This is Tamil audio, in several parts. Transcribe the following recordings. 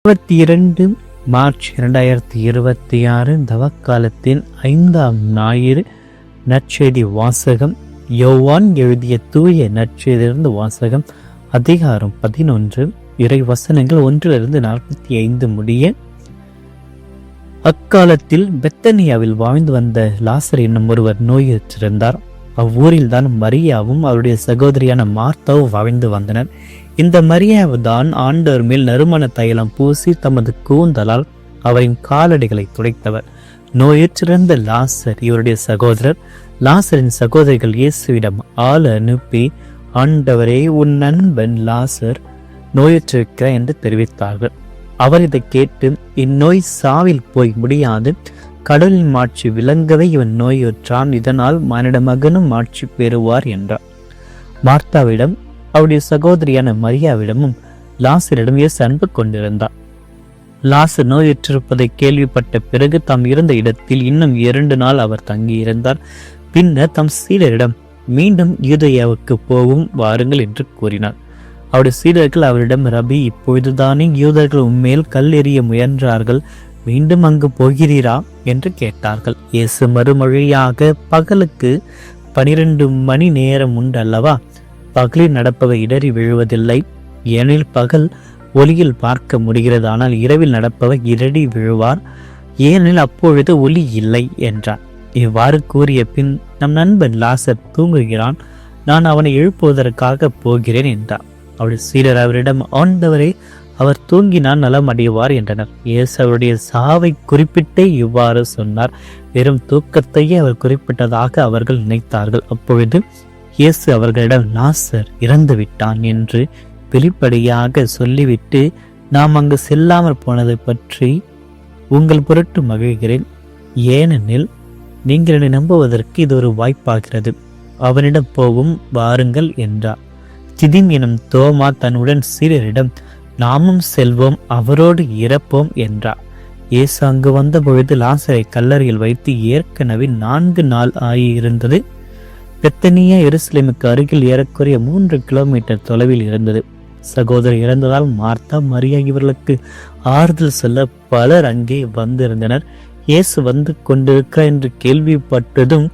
22 மார்ச் 2026 தவக்காலத்தின் 5ஆம் ஞாயிறு. நற்செய்தி வாசகம். யோவான் எழுதிய தூய நற்செய்தியிலிருந்து வாசகம். அதிகாரம் 11, இறை வசனங்கள் 1-45 முடிய. அக்காலத்தில் பெத்தனியாவில் வாழ்ந்து வந்த லாசர் என்னும் ஒருவர் நோயுற்றிருந்தார். அவ்வூரில் தான் மரியாவும் அவருடைய சகோதரியான மார்த்தாவும் வாழ்ந்து வந்தனர். இந்த மரியாவு தான் ஆண்டவர் மேல் நறுமண தைலம் பூசி தமது கூந்தலால் அவரின் காலடிகளை துடைத்தவர். நோயுற்றிருந்த லாசர் இவருடைய சகோதரர். லாசரின் சகோதரிகள் இயேசுவிடம் ஆள் அனுப்பி, ஆண்டவரே, உன் நண்பன் லாசர் நோயுற்றிருக்கிறார் என்று தெரிவித்தார்கள். அவர் இதை கேட்டு, இந்நோய் சாவில் போய் முடியாது, கடவுளின் மாட்சி விளங்கவே இவன் நோயுற்றான், இதனால் மானிட மகனும் மாட்சி பெறுவார் என்றார். மார்த்தாவிடம் அவருடைய சகோதரியான மரியாவிடமும் லாசரிடம் இயேசு அன்பு கொண்டிருந்தார். லாசர் நோயுற்றிருப்பதை கேள்விப்பட்ட பிறகு தாம் இருந்த இடத்தில் இன்னும் 2 நாள் அவர் தங்கியிருந்தார். பின்னர் தம் சீடரிடம், மீண்டும் யூதேயாவுக்கு போகும், வாருங்கள் என்று கூறினார். அவருடைய சீடர்கள் அவரிடம், ரபி, இப்பொழுதுதானே யூதர்கள் உண்மையில் கல் எறிய முயன்றார்கள், மீண்டும் அங்கு போகிறீரா என்று கேட்டார்கள். இயேசு மறுமொழியாக, பகலுக்கு 12 மணி நேரம் உண்டு அல்லவா? பகலில் நடப்பவை இடறி விழுவதில்லை, ஏனில் பகல் ஒளியில் பார்க்க முடிகிறது, ஆனால் இரவில் நடப்பவர் இடறி விழுவார், ஏனெனில் அப்பொழுது ஒளி இல்லை என்றார். இவ்வாறு கூறிய பின், நம் நண்பன் லாசர் தூங்குகிறான், நான் அவனை எழுப்புவதற்காக போகிறேன் என்றார். அவருடைய சீடர் அவரிடம், ஆண்டவரே, அவர் தூங்கினால் நலம் அடைவார் என்றனர். இயேசு அவருடைய சாவை குறிப்பிட்டே இவ்வாறு சொன்னார். வெறும் தூக்கத்தையே அவர் குறிப்பிட்டதாக அவர்கள் நினைத்தார்கள். அப்பொழுது இயேசு அவர்களிடம், லாசர் இறந்து விட்டான் என்று வெளிப்படையாக சொல்லிவிட்டு, நாம் அங்கு செல்லாமல் போனதை பற்றி உங்கள் பொருட்டு மகிழ்கிறேன், ஏனெனில் நீங்கள் என்னை நம்புவதற்கு இது ஒரு வாய்ப்பாகிறது. அவனிடம் போகும், வாருங்கள் என்றார். திதிம் எனும் தோமா தன்னுடன் சீடரிடம், நாமும் செல்வோம், அவரோடு இறப்போம் என்றார். இயேசு அங்கு வந்த பொழுது லாசரை கல்லறையில் வைத்து ஏற்கனவே 4 நாள் ஆகியிருந்தது. பெத்தனியா எருசலேமுக்கு அருகில் ஏறக்குறைய 3 கிலோமீட்டர் தொலைவில் இருந்தது. சகோதரர் இறந்ததால் மார்த்தா, மரியா இவர்களுக்கு ஆறுதல் சொல்ல பலர் அங்கே வந்திருந்தனர். இயேசு வந்து கொண்டிருக்கிறார் என்று கேள்விப்பட்டதும்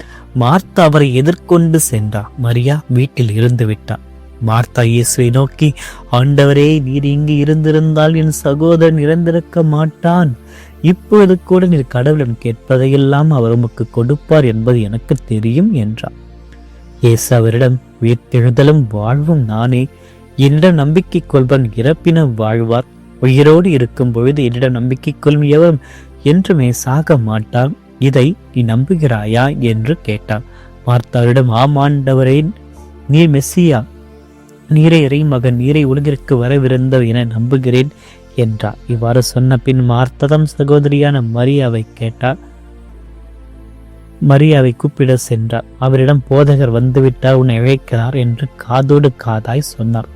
மார்த்தா அவரை எதிர்கொண்டு சென்றார். மரியா வீட்டில் இருந்து விட்டார். மார்த்தா இயேசுவை நோக்கி, ஆண்டவரே, நீர் இங்கு இருந்திருந்தால் என் சகோதரன் இறந்திருக்க மாட்டான், இப்பொழுது கூட நீர் கடவுளிடம் கேட்பதையெல்லாம் அவர் உமக்கு கொடுப்பார் என்பது எனக்கு தெரியும் என்றார். இயேசு அவரிடம், உயிர்த்தெழுதலும் வாழ்வும் நானே, என்னிடம் நம்பிக்கை கொள்வன் இறப்பினும் வாழ்வார், உயிரோடு இருக்கும் பொழுது என்னிடம் நம்பிக்கை கொள்ளும் எவரும் என்றுமே சாக மாட்டார், இதை நீ நம்புகிறாயா என்று கேட்டார். மார்த்தாவிடம், ஆம் ஆண்டவரே, நீர் மெஸ்ஸியா, நீரை இறை மகன், நீரை உலகிற்கு வரவிருந்த என நம்புகிறேன் என்றார். இவ்வாறு சொன்ன பின் மார்த்ததம் சகோதரியான மரியாவை கூப்பிட சென்றார். அவரிடம், போதகர் வந்துவிட்டார், உன்னை அழைக்கிறார் என்று காதோடு காதாய் சொன்னார்.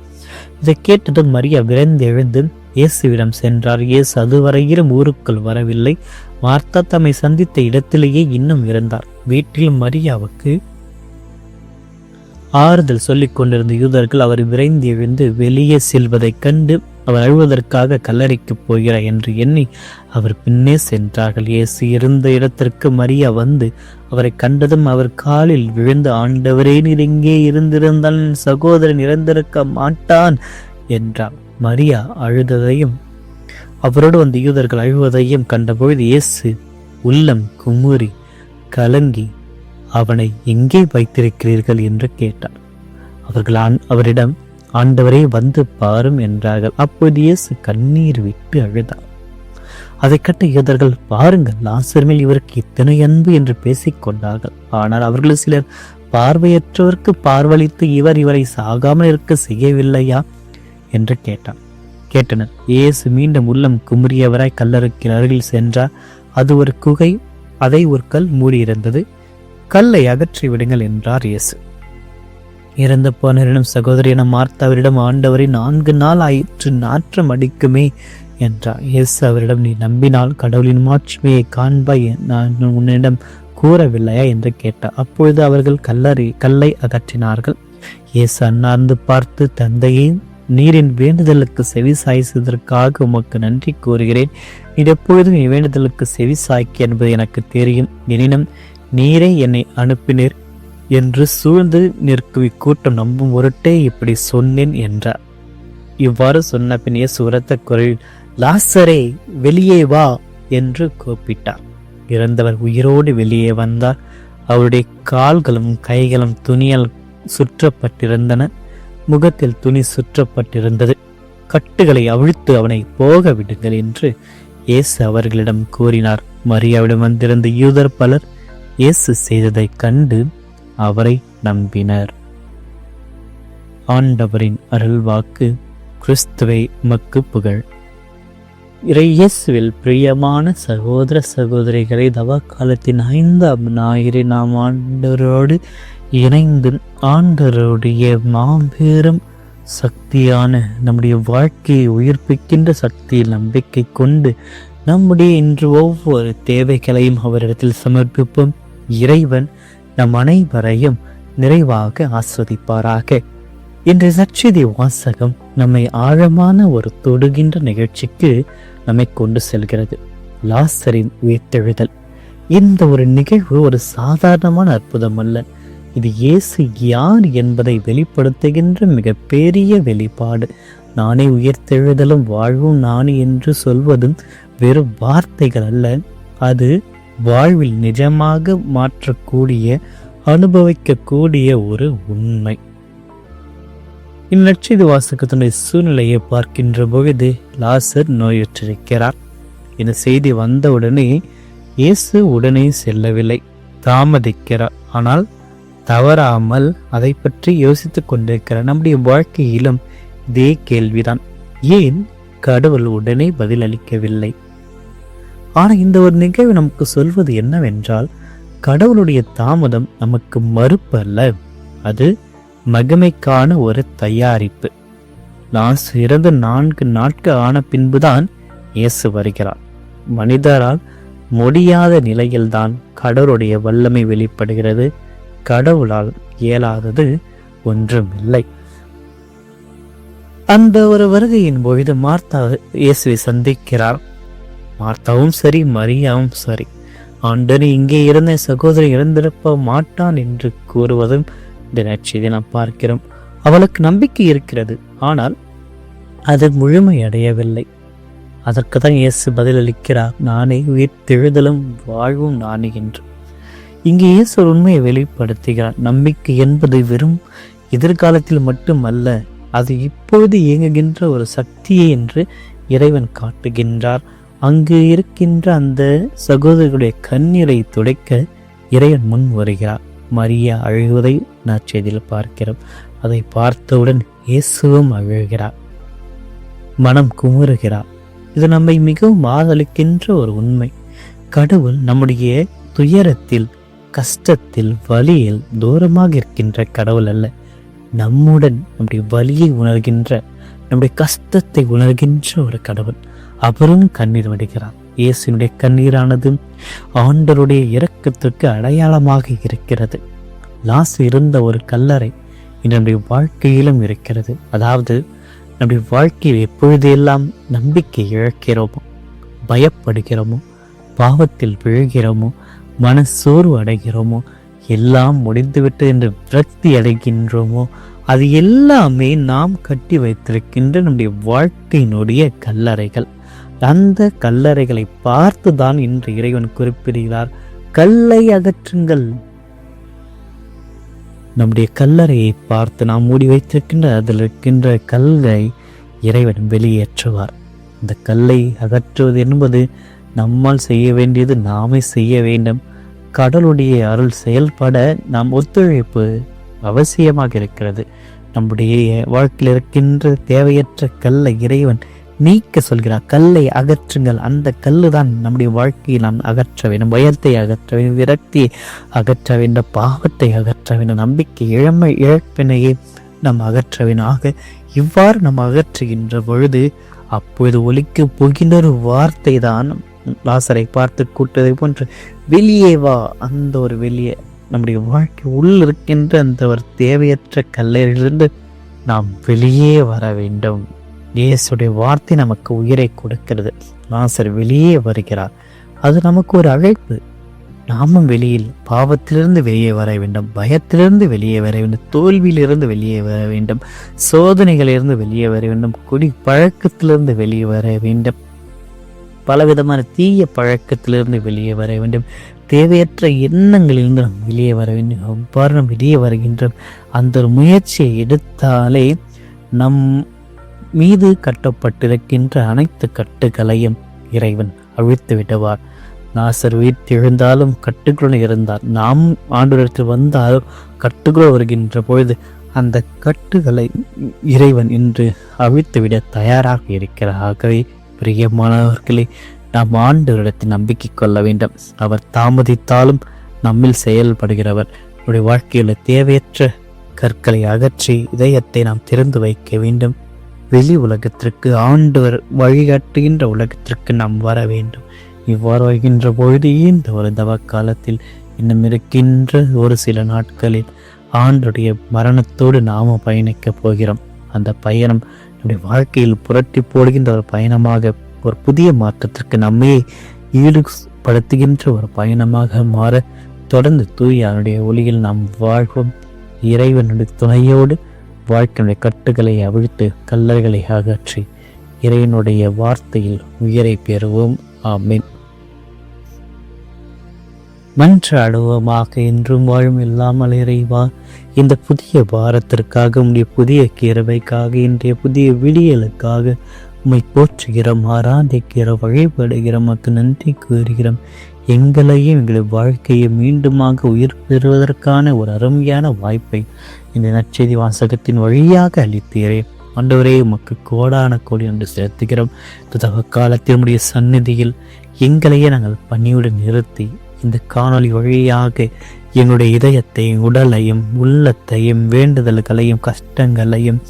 இதை கேட்டதும் மரியா விரைந்து எழுந்து இயேசுவிடம் சென்றார். இயேசு அதுவரையிலும் ஊருக்குள் வரவில்லை. மார்த்தா தம்மை சந்தித்த இடத்திலேயே இன்னும் இருந்தார். வீட்டில் மரியாவுக்கு ஆறுதல் சொல்லிக் கொண்டிருந்த யூதர்கள் அவர் விரைந்து எழுந்து வெளியே செல்வதைக் கண்டு அவர் அழுவதற்காக கல்லறைக்கு போகிறார் என்று எண்ணி அவர் பின்னே சென்றார்கள். இயேசு இருந்த இடத்திற்கு மரியா வந்து அவரை கண்டதும் அவர் காலில் விழுந்து, ஆண்டவரே, நீர் எங்கே இருந்திருந்தால் என் சகோதரன் இறந்திருக்க மாட்டான் என்றார். மரியா அழுததையும் அவரோடு வந்த யூதர்கள் அழுவதையும் கண்டபொழுது இயேசு உள்ளம் குமுறி கலங்கி, அவனை எங்கே வைத்திருக்கிறீர்கள் என்று கேட்டார். அவர்கள் அவரிடம், ஆண்டவரே, வந்து பாரும் என்றார்கள். அப்போது இயேசு கண்ணீர் விட்டு அழுதார். அதை கட்ட யூதர்கள், பாருங்கள், லாசர் மேல் இவருக்கு இத்தனை அன்பு என்று பேசிக் கொண்டார்கள். ஆனால் அவர்கள் சிலர், பார்வையற்றவருக்கு பார்வளித்து இவரை சாகாமல் இருக்க செய்யவில்லையா என்று கேட்டனர். இயேசு மீண்டும் உள்ளம் குமுறியவராய் கல்லறைக்கு அருகில் சென்றார். அது ஒரு குகை, அதை ஒரு கல் மூடியிருந்தது. கல்லை அகற்றி விடுங்கள் என்றார் இயேசு. இறந்த போனரிடம் சகோதரியான மார்த்தாவரிடம், ஆண்டவரை, 4 நாள் ஆயிற்று, நாற்றம் அடிக்குமே என்றார். இயேசு அவரிடம், நீ நம்பினால் கடவுளின் மாட்சிமையை காண்பாய், நான் உன்னிடம் கூறவில்லையா என்று கேட்டார். அப்பொழுது அவர்கள் கல்லை அகற்றினார்கள். இயேசு அன்னார்ந்து பார்த்து, தந்தையே, நீரின் வேண்டுதலுக்கு செவி சாய்த்ததற்காக உமக்கு நன்றி கூறுகிறேன். நீர் எப்பொழுதும் என் வேண்டுதலுக்கு செவி சாய்க்க என்பது எனக்கு தெரியும். எனினும் நீரே என்னை அனுப்பினீர் என்று சூழ்ந்து நிற்கும் இக்கூட்டம் நம்பும் பொருட்டே இப்படி சொன்னேன் என்றார். இவ்வாறு சொன்ன பின் இயேசு உரத்த குரலில், லாசரே, வெளியே வா என்று கூப்பிட்டார். இறந்தவர் உயிரோடு வெளியே வந்தார். அவருடைய கால்களும் கைகளும் துணியால் சுற்றப்பட்டிருந்தன. முகத்தில் துணி சுற்றப்பட்டிருந்தது. கட்டுகளை அவிழ்த்து அவனை போக விடுங்கள் என்று இயேசு அவர்களிடம் கூறினார். மரியாவிடம் வந்திருந்த யூதர் பலர் இயேசு செய்ததை கண்டு அவரை நம்பினர். ஆண்டவரின் அருள்வாக்கு. கிறிஸ்துவை உமக்கு புகழ். இயேசுவில் பிரியமான சகோதர சகோதரிகளை, தவ காலத்தின் 5ஆம் ஞாயிறு நாம் ஆண்டவரோடு இணைந்து ஆண்டவருடைய மாபெரும் சக்தியான நம்முடைய வாழ்க்கையை உயிர்ப்பிக்கின்ற சக்தியில் நம்பிக்கை கொண்டு நம்முடைய இன்று ஒவ்வொரு தேவைகளையும் அவரிடத்தில் சமர்ப்பிப்போம். இறைவன் நம் அனைவரையும் நிறைவாக ஆஸ்வதிப்பாராக. இன்றைய நற்செய்தி வாசகம் நம்மை ஆழமான ஒரு தொடுகின்ற நிகழ்ச்சிக்கு நம்மை கொண்டு செல்கிறது. லாசரின் உயிர்த்தெழுதல். இந்த ஒரு நிகழ்வு ஒரு சாதாரணமான அற்புதம் அல்ல. இது இயேசு யார் என்பதை வெளிப்படுத்துகின்ற மிகப்பெரிய வெளிப்பாடு. நானே உயிர்த்தெழுதலும் வாழ்வும் நானே என்று சொல்வதும் வெறும் வார்த்தைகள் அல்ல, அது வாழ்வில் நிஜமாக மாற்றக்கூடிய, அனுபவிக்கக்கூடிய ஒரு உண்மை. இந்நற்செய்தி வாசகத்தினுடைய சூழ்நிலையை பார்க்கின்ற பொழுது லாசர் நோயுற்றிருக்கிறார். இந்த செய்தி வந்தவுடனே இயேசு உடனே செல்லவில்லை, தாமதிக்கிறார். ஆனால் தவறாமல் அதை பற்றி யோசித்துக் கொண்டிருக்கிறார். நம்முடைய வாழ்க்கையிலும் இதே கேள்விதான், ஏன் கடவுள் உடனே பதில் அளிக்கவில்லை? ஆனால் இந்த ஒரு நிகழ்வு நமக்கு சொல்வது என்னவென்றால், கடவுளுடைய தாமதம் நமக்கு மறுப்பு அல்ல, அது மகிமைக்கான ஒரு தயாரிப்பு. லாசர் இறந்து 4 நாட்கள் ஆன பின்புதான் இயேசு வருகிறார். மனிதரால் முடியாத நிலையில்தான் கடவுளுடைய வல்லமை வெளிப்படுகிறது. கடவுளால் இயலாதது ஒன்றுமில்லை. அந்த ஒரு வருகையின் பொழுது மார்த்தா இயேசுவை சந்திக்கிறார். மார்த்தாவும் சரி, மரியாவும் சரி, ஆண்டவரே, இங்கே இருந்த சகோதரி இறந்திருப்ப மாட்டான் என்று கூறுவதும் இந்த நற்செய்தி நாம் பார்க்கிறோம். அவளுக்கு நம்பிக்கை இருக்கிறது, ஆனால் அது முழுமையடையவில்லை. அதற்கு தான் இயேசு பதிலளிக்கிறார், நானே உயிர்த்தெழுதலும் வாழ்வும் நானே என்று. இங்கே இயேசு ஒரு உண்மையை வெளிப்படுத்துகிறார். நம்பிக்கை என்பது வெறும் எதிர்காலத்தில் மட்டுமல்ல, அது இப்பொழுது இயங்குகின்ற ஒரு சக்தியை என்று இறைவன் காட்டுகின்றார். அங்கு இருக்கின்ற அந்த சகோதரர்களுடைய கண்ணீரை துடைக்க இறைவன் முன் வருகிறார். மரியா அழுவதை நற்செய்தியில் பார்க்கிறோம். அதை பார்த்தவுடன் இயேசுவும் அழுகிறார், மனம் குமுறுகிறார். இது நம்மை மிகவும் ஆதலிக்கின்ற ஒரு உண்மை. கடவுள் நம்முடைய துயரத்தில், கஷ்டத்தில், வலியில் தூரமாக இருக்கின்ற கடவுள் அல்ல. நம்முடன் நம்முடைய வலியை உணர்கின்ற, நம்முடைய கஷ்டத்தை உணர்கின்ற ஒரு கடவுள். அவரும் கண்ணீர் வடிகிறார். இயேசுனுடைய கண்ணீரானது ஆண்டவருடைய இரக்கத்திற்கு அடையாளமாக இருக்கிறது. லாசர் இருந்த ஒரு கல்லறை நம்முடைய வாழ்க்கையிலும் இருக்கிறது. அதாவது நம்முடைய வாழ்க்கையில் எப்பொழுதெல்லாம் நம்பிக்கை இழக்கிறோமோ, பயப்படுகிறோமோ, பாவத்தில் விழுகிறோமோ, மனசோர்வு அடைகிறோமோ, எல்லாம் முடிந்துவிட்டு என்று விரக்தி அடைகின்றோமோ, அது எல்லாமே நாம் கட்டி வைத்திருக்கின்ற நம்முடைய வாழ்க்கையினுடைய கல்லறைகள். அந்த கல்லறைகளை பார்த்துதான் இன்று இறைவன் குறிப்பிடுகிறார், கல்லை அகற்றுங்கள். நம்முடைய கல்லறையை பார்த்து நாம் மூடி வைத்திருக்கின்ற அதில் இருக்கின்ற கல்லை இறைவன் வெளியேற்றுவார். இந்த கல்லை அகற்றுவது என்பது நம்மால் செய்ய வேண்டியது நாமே செய்ய வேண்டும். கடவுளுடைய அருள் செயல்பட நாம் ஒத்துழைப்பு அவசியமாக இருக்கிறது. நம்முடைய வாழ்க்கையில் இருக்கின்ற தேவையற்ற கல்லை இறைவன் நீக்க சொல்கிறார். கல்லை அகற்றுங்கள். அந்த கல்லு தான் நம்முடைய வாழ்க்கையை நாம் அகற்ற வேண்டும். பயத்தை அகற்ற வேண்டும், விரக்தியை அகற்ற வேண்டும், பாவத்தை அகற்ற வேண்டும், நம்பிக்கை இழப்பினையை நாம் அகற்ற வேண்டும். ஆக இவ்வாறு நாம் அகற்றுகின்ற பொழுது அப்பொழுது ஒலிக்க போகின்ற ஒரு வார்த்தை தான் லாசரை பார்த்து கூட்டதை போன்று, வெளியே வா. அந்த ஒரு வெளியே நம்முடைய வாழ்க்கை உள் இருக்கின்ற அந்த ஒரு தேவையற்ற கல்லறையிலிருந்து நாம் வெளியே வர வேண்டும். இயேசுடைய வார்த்தை நமக்கு உயிரை கொடுக்கிறது. லாசர் வெளியே வருகிறார். அது நமக்கு ஒரு அழைப்பு. நாமும் வெளியில் பாவத்திலிருந்து வெளியே வர வேண்டும், பயத்திலிருந்து வெளியே வர வேண்டும், தோல்வியிலிருந்து வெளியே வர வேண்டும், சோதனைகளிலிருந்து வெளியே வர வேண்டும், குடி பழக்கத்திலிருந்து வெளியே வர வேண்டும், பலவிதமான தீய பழக்கத்திலிருந்து வெளியே வர வேண்டும், தேவையற்ற எண்ணங்களிலிருந்து நாம் வெளியே வர வேண்டும். அவ்வாறு நாம் வெளியே வருகின்ற அந்த ஒரு முயற்சியை எடுத்தாலே நம் மீது கட்டப்பட்டிருக்கின்ற அனைத்து கட்டுகளையும் இறைவன் அழித்து விடுவார். லாசர் உயிர்த்தெழுந்தாலும் கட்டுக்குள் இருந்தார். நாம் ஆண்டவரிடத்தில் வந்தாலும் கட்டுக்குள் வருகின்ற பொழுது அந்த கட்டுகளை இறைவன் இன்று அழித்துவிட தயாராக இருக்கிறார். ஆகவே பிரியமானவர்களே, நாம் ஆண்டவரிடத்தில் நம்பிக்கை கொள்ள வேண்டும். அவர் தாமதித்தாலும் நம்மில் செயல்படுகிறவர். நம்முடைய வாழ்க்கையில் தேவையற்ற கற்களை அகற்றி இதயத்தை நாம் திறந்து வைக்க வேண்டும். வெளி உலகத்திற்கு ஆண்டவர் வழிகாட்டுகின்ற உலகத்திற்கு நாம் வர வேண்டும். இவ்வாறு வருகின்ற பொழுது இந்த ஒரு தவ காலத்தில் இன்னும் இருக்கின்ற ஒரு சில நாட்களில் ஆண்டுடைய மரணத்தோடு நாம பயணிக்கப் போகிறோம். அந்த பயணம் நம்முடைய வாழ்க்கையில் புரட்டி போடுகின்ற ஒரு பயணமாக, ஒரு புதிய மாற்றத்திற்கு நம்மையே ஈடுபடுத்துகின்ற ஒரு பயணமாக மாற தொடர்ந்து தூய ஒளியில் நாம் வாழ்வோம். இறைவனுடைய துணையோடு வாழ்க்கையுடைய கட்டுகளை அவிழ்த்து கல்லறைகளை அகற்றி இறைவனுடைய வார்த்தையில் உயிரை பெறுவோம். ஆமென். மன்றாடுவோமாக. என்றும் வாழும் இல்லாமல் இறைவா, இந்த புதிய வாரத்திற்காக, உடைய புதிய கிருபைக்காக, இன்றைய புதிய விடியலுக்காக உம்மை போற்றுகிறோம், ஆராதிக்கிறோம், வழிபடுகிறோம், உமக்கு நன்றி கூறுகிறோம். எங்களையும் எங்களுடைய வாழ்க்கையை மீண்டுமாக உயிர் பெறுவதற்கான ஒரு அருமையான வாய்ப்பை இந்த நற்செய்தி வாசகத்தின் வழியாக அளித்தீரே. ஆண்டவரே, உமக்கு கோடான கோடி என்று செலுத்துகிறோம். தவ காலத்தில் உடைய சந்நிதியில் எங்களையே நாங்கள் பணியுடன் நிறுத்தி இந்த காணொளி வழியாக எங்களுடைய இதயத்தையும் உடலையும் உள்ளத்தையும் வேண்டுதல்களையும் கஷ்டங்களையும்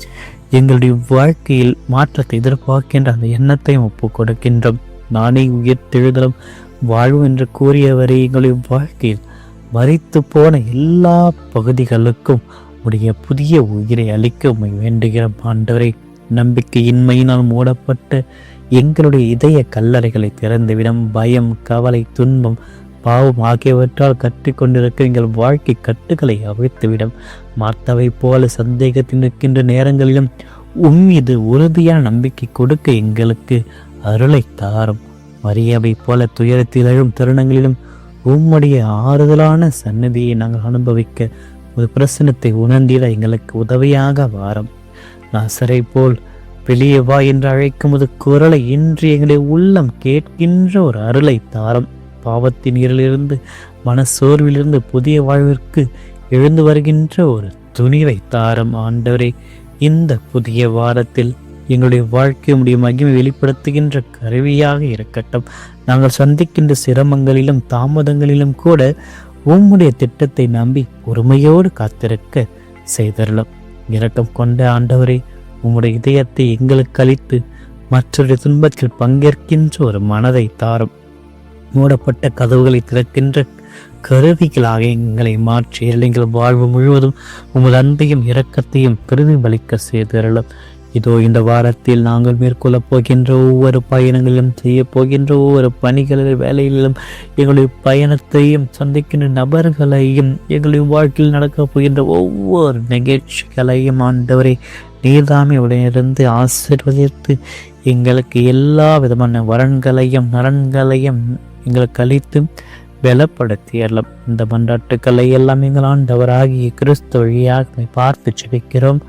எங்களுடைய வாழ்க்கையில் மாற்றத்தை எதிர்பார்க்கின்ற அந்த எண்ணத்தையும் ஒப்பு கொடுக்கின்றோம். நானே உயிர்த்தெழுதலும் வாழ்வு என்று கூறியவரை எங்களுடைய வாழ்க்கையில் மரித்து போன எல்லா பகுதிகளுக்கும் உடைய புதிய உயிரை அளிக்க உம்மை வேண்டுகிறோம். ஆண்டவரை, நம்பிக்கையின்மையினால் மூடப்பட்ட எங்களுடைய இதய கல்லறைகளை திறந்துவிடும். பயம், கவலை, துன்பம், பாவம் ஆகியவற்றால் கற்றுக்கொண்டிருக்க எங்கள் வாழ்க்கை கட்டுகளை அவிழ்த்துவிடும். மார்த்தாவை போல சந்தேகத்தில் நிற்கின்ற நேரங்களிலும் உம்மீது உறுதியான நம்பிக்கை கொடுக்க எங்களுக்கு அருளை தாரும். மரியாவை போல துயரத்தில் எழும் தருணங்களிலும் உம்முடைய ஆறுதலான சந்நிதியை நாங்கள் அனுபவிக்க ஒரு பிரசனத்தை உணர்ந்திட எங்களுக்கு உதவியாக வாரம். லாசரை போல் வெளியே வா என்று அழைக்கும் ஒரு குரலை இன்று எங்களுடைய உள்ளம் கேட்கின்ற ஒரு அருளை தாரம். பாவத்தின் இருளிலிருந்து, மனசோர்விலிருந்து புதிய வாழ்விற்கு எழுந்து வருகின்ற ஒரு துணிவை தாரம். ஆண்டவரே, இந்த புதிய வாரத்தில் எங்களுடைய வாழ்க்கை உடைய மகிமை வெளிப்படுத்துகின்ற கருவியாக இருக்கட்டும். நாங்கள் சந்திக்கின்ற சிரமங்களிலும் தாமதங்களிலும் கூட உம்முடைய திட்டத்தை நம்பி பொறுமையோடு காத்திருக்க செய்தரலாம். இரக்கம் கொண்ட ஆண்டவரே, உம்முடைய இதயத்தை எங்களுக்கு அளித்து மற்றொரு துன்பத்தில் பங்கேற்கின்ற ஒரு மனதை தாரும். மூடப்பட்ட கதவுகளை திறக்கின்ற கருவிகளாக எங்களை மாற்றி எங்கள் வாழ்வு முழுவதும் உமது அன்பையும் இரக்கத்தையும் பிரதிபலிக்க செய்தரலாம். இதோ இந்த வாரத்தில் நாங்கள் மேற்கொள்ளப் போகின்ற ஒவ்வொரு பயணங்களிலும், செய்ய போகின்ற ஒவ்வொரு பணிகளிலும், வேலைகளிலும், எங்களுடைய பயணத்தையும், சந்திக்கின்ற நபர்களையும், எங்களுடைய வாழ்க்கையில் நடக்கப் போகின்ற ஒவ்வொரு நிகழ்ச்சிகளையும் ஆண்டவரை நீர்தாமே உடனிருந்து ஆசீர்வதித்து எங்களுக்கு எல்லா விதமான வரன்களையும் நலன்களையும் எங்களுக்கு அளித்து பலப்படுத்தியறலாம். இந்த மன்றாட்டுக்களை எல்லாம் எங்கள் ஆண்டவராகிய கிறிஸ்து வழியாக பார்த்து ஜெபிக்கிறோம்.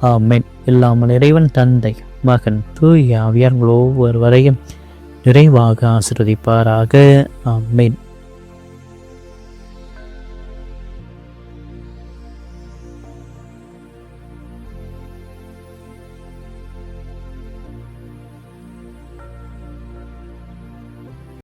ஆமென். இல்லாமல் இறைவன் தந்தை, மகன், தூய ஆவியார் ஒவ்வொருவரையும் நிறைவாக ஆசீர்வதிப்பாராக. ஆமென்.